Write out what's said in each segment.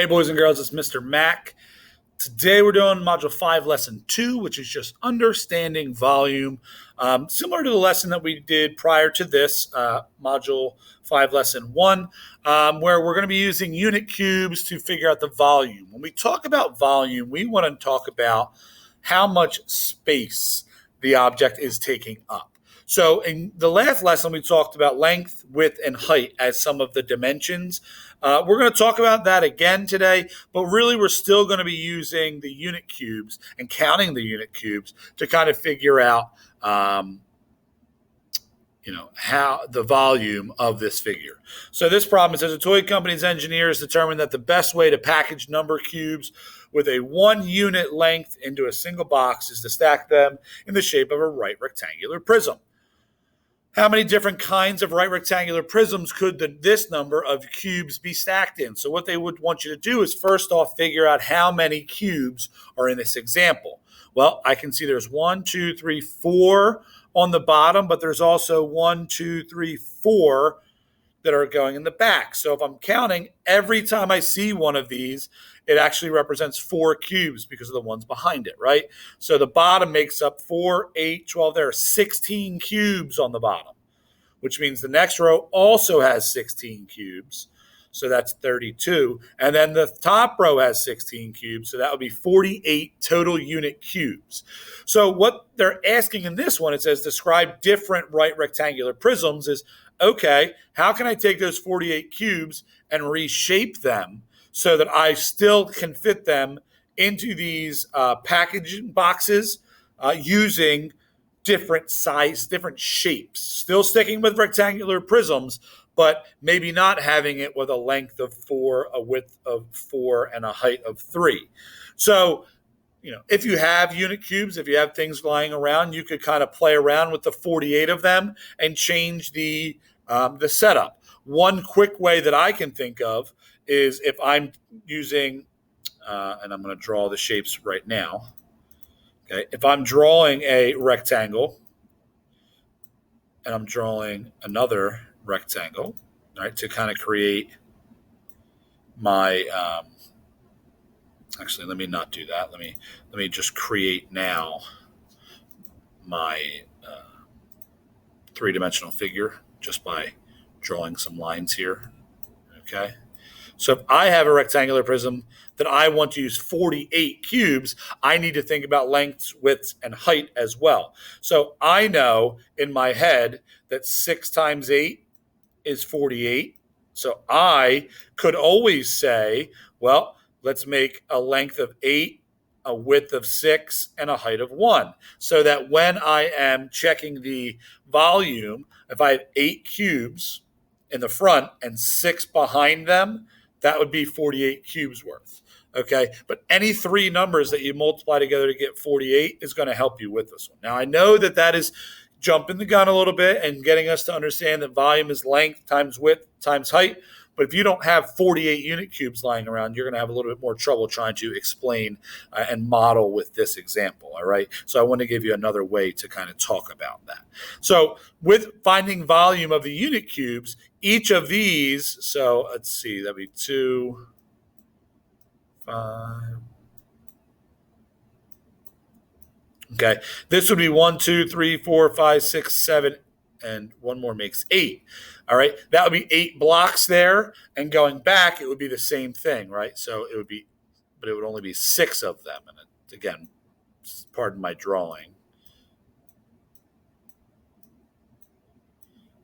Hey, boys and girls, it's Mr. Mac. Today we're doing Module 5, Lesson 2, which is just understanding volume. Similar to the lesson that we did prior to this, Module 5, Lesson 1, where we're going to be using unit cubes to figure out the volume. When we talk about volume, we want to talk about how much space the object is taking up. So in the last lesson, we talked about length, width, and height as some of the dimensions. We're going to talk about that again today, but really we're still going to be using the unit cubes and counting the unit cubes to kind of figure out, how the volume of this figure. So this problem says a toy company's engineers determined that the best way to package number cubes with a 1 unit length into a single box is to stack them in the shape of a right rectangular prism. How many different kinds of right rectangular prisms could this number of cubes be stacked in? So what they would want you to do is first off figure out how many cubes are in this example. Well, I can see there's 1, 2, 3, 4 on the bottom, but there's also 1, 2, 3, 4 that are going in the back. So if I'm counting, every time I see one of these, it actually represents 4 cubes because of the ones behind it, right? So the bottom makes up 4, 8, 12. There are 16 cubes on the bottom, which means the next row also has 16 cubes. So that's 32. And then the top row has 16 cubes. So that would be 48 total unit cubes. So what they're asking in this one, it says describe different right rectangular prisms, is okay, how can I take those 48 cubes and reshape them so that I still can fit them into these packaging boxes using different size, different shapes, still sticking with rectangular prisms, but maybe not having it with a length of 4, a width of 4, and a height of 3. So, if you have unit cubes, if you have things lying around, you could kind of play around with the 48 of them and change the setup. One quick way that I can think of is if I'm using, and I'm going to draw the shapes right now. Okay, if I'm drawing a rectangle and I'm drawing another rectangle, right, to kind of create my, actually, let me not do that. Let me just create now my 3-dimensional figure just by drawing some lines here. Okay. So if I have a rectangular prism that I want to use 48 cubes, I need to think about lengths, widths, and height as well. So I know in my head that 6 times 8 is 48. So I could always say, well, let's make a length of 8, a width of 6, and a height of 1. So that when I am checking the volume, if I have 8 cubes in the front and 6 behind them, that would be 48 cubes worth. Okay, but any 3 numbers that you multiply together to get 48 is going to help you with this one. Now, I know that is jumping the gun a little bit and getting us to understand that volume is length times width times height. But if you don't have 48 unit cubes lying around, you're going to have a little bit more trouble trying to explain and model with this example, all right? So I want to give you another way to kind of talk about that. So with finding volume of the unit cubes, each of these, so let's see, that'd be 2, 5. Okay, this would be 1, 2, 3, 4, 5, 6, 7, and one more makes 8. All right, that would be 8 blocks there, and going back, it would be the same thing, right? So it would be, but it would only be 6 of them. And again, pardon my drawing.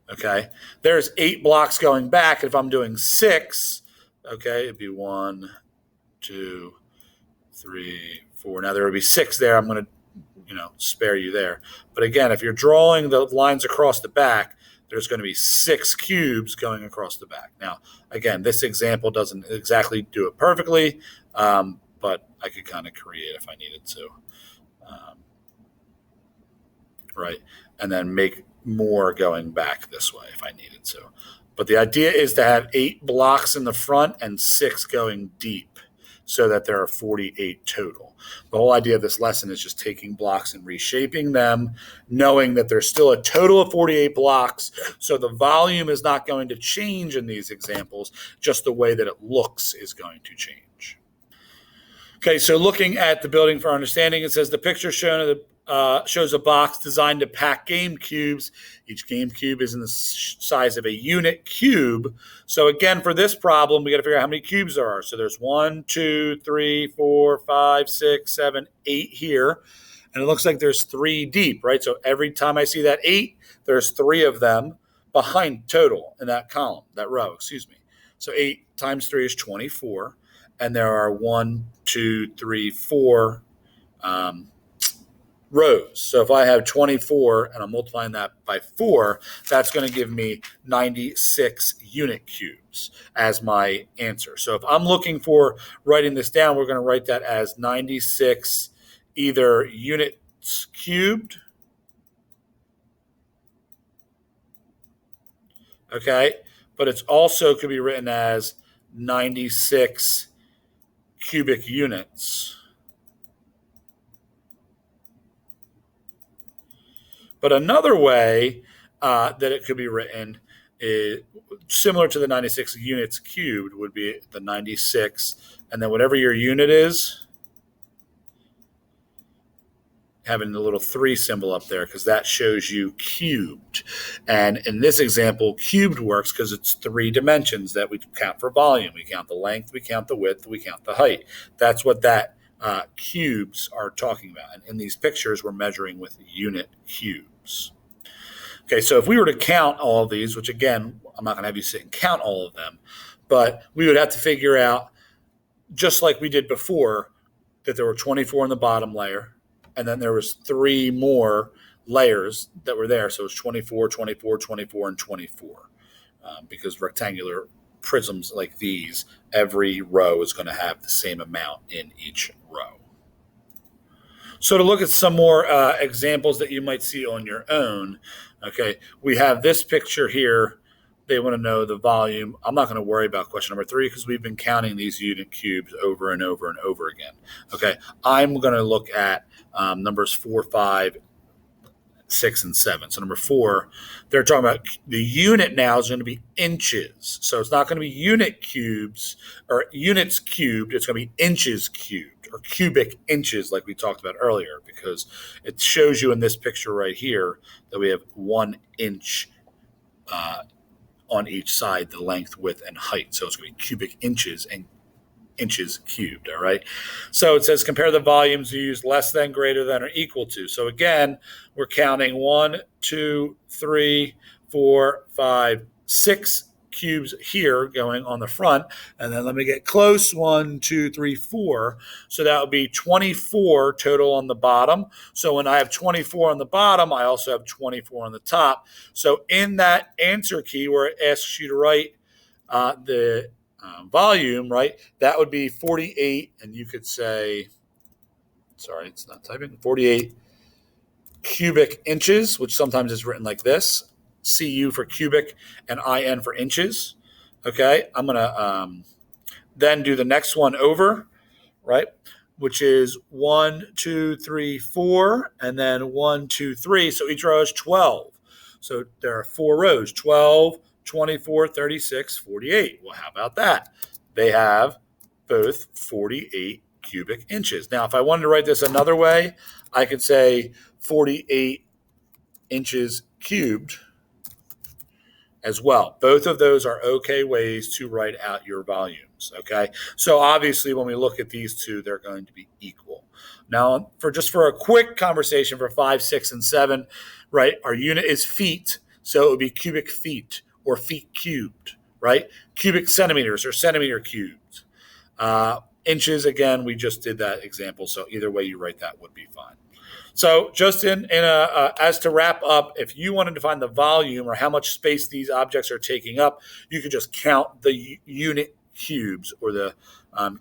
Okay, there's 8 blocks going back. If I'm doing 6, okay, it'd be 1, 2, 3, 4. Now there would be 6 there. I'm going to spare you there. But again, if you're drawing the lines across the back, there's going to be 6 cubes going across the back. Now, again, this example doesn't exactly do it perfectly, but I could kind of create if I needed to. Right? And then make more going back this way if I needed to. But the idea is to have 8 blocks in the front and 6 going deep. so that there are 48 total. The whole idea of this lesson is just taking blocks and reshaping them, knowing that there's still a total of 48 blocks, so the volume is not going to change in these examples, just the way that it looks is going to change. Okay, so looking at the building for understanding, it says the picture shown shows a box designed to pack game cubes. Each game cube is in the size of a unit cube. So again, for this problem, we got to figure out how many cubes there are. So there's 1, 2, 3, 4, 5, 6, 7, 8 here. And it looks like there's 3 deep, right? So every time I see that 8, there's 3 of them behind total in that column, that row, excuse me. So 8 times 3 is 24. And there are 1, 2, 3, 4 rows. So if I have 24 and I'm multiplying that by 4, that's going to give me 96 unit cubes as my answer. So if I'm looking for writing this down, we're going to write that as 96 either units cubed, okay, but it's also could be written as 96 cubic units. But another way that it could be written is similar to the 96 units cubed would be the 96, and then whatever your unit is, having the little 3 symbol up there because that shows you cubed. And in this example, cubed works because it's 3 dimensions that we count for volume. We count the length, we count the width, we count the height. That's what that cubes are talking about. And in these pictures, we're measuring with unit cubes. Okay, so if we were to count all of these, which again, I'm not going to have you sit and count all of them, but we would have to figure out, just like we did before, that there were 24 in the bottom layer, and then there was 3 more layers that were there. So it was 24, 24, 24, and 24. Because rectangular prisms like these, every row is going to have the same amount in each row. So to look at some more examples that you might see on your own, okay, we have this picture here. They want to know the volume. I'm not going to worry about question number 3 because we've been counting these unit cubes over and over and over again. Okay, I'm going to look at numbers 4, 5, 6, and 7. So number 4, they're talking about the unit now is going to be inches. So it's not going to be unit cubes or units cubed. It's going to be inches cubed or cubic inches like we talked about earlier, because it shows you in this picture right here that we have 1 inch on each side, the length, width, and height. So it's going to be cubic inches and inches cubed, all right? So it says compare the volumes used less than, greater than, or equal to. So again, we're counting 1, 2, 3, 4, 5, 6 cubes here going on the front. And then let me get close, 1, 2, 3, 4. So that would be 24 total on the bottom. So when I have 24 on the bottom, I also have 24 on the top. So in that answer key where it asks you to write the volume, right, that would be 48, and you could say, sorry, it's not typing, 48 cubic inches, which sometimes is written like this, CU for cubic and IN for inches. Okay, I'm going to then do the next one over, right, which is 1, 2, 3, 4, and then 1, 2, 3. So each row is 12. So there are 4 rows, 12, 24, 36, 48. Well, how about that? They have both 48 cubic inches. Now, if I wanted to write this another way, I could say 48 inches cubed as well. Both of those are okay ways to write out your volumes, okay? So obviously when we look at these two, they're going to be equal. Now, for a quick conversation for 5, 6, and 7, right, our unit is feet, so it would be cubic feet or feet cubed, right? Cubic centimeters or centimeter cubed. Inches, again, we just did that example, so either way you write that would be fine. So just as to wrap up, if you wanted to find the volume or how much space these objects are taking up, you could just count the unit cubes or the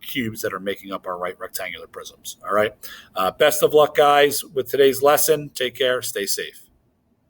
cubes that are making up our right rectangular prisms. All right. Best of luck, guys, with today's lesson. Take care. Stay safe.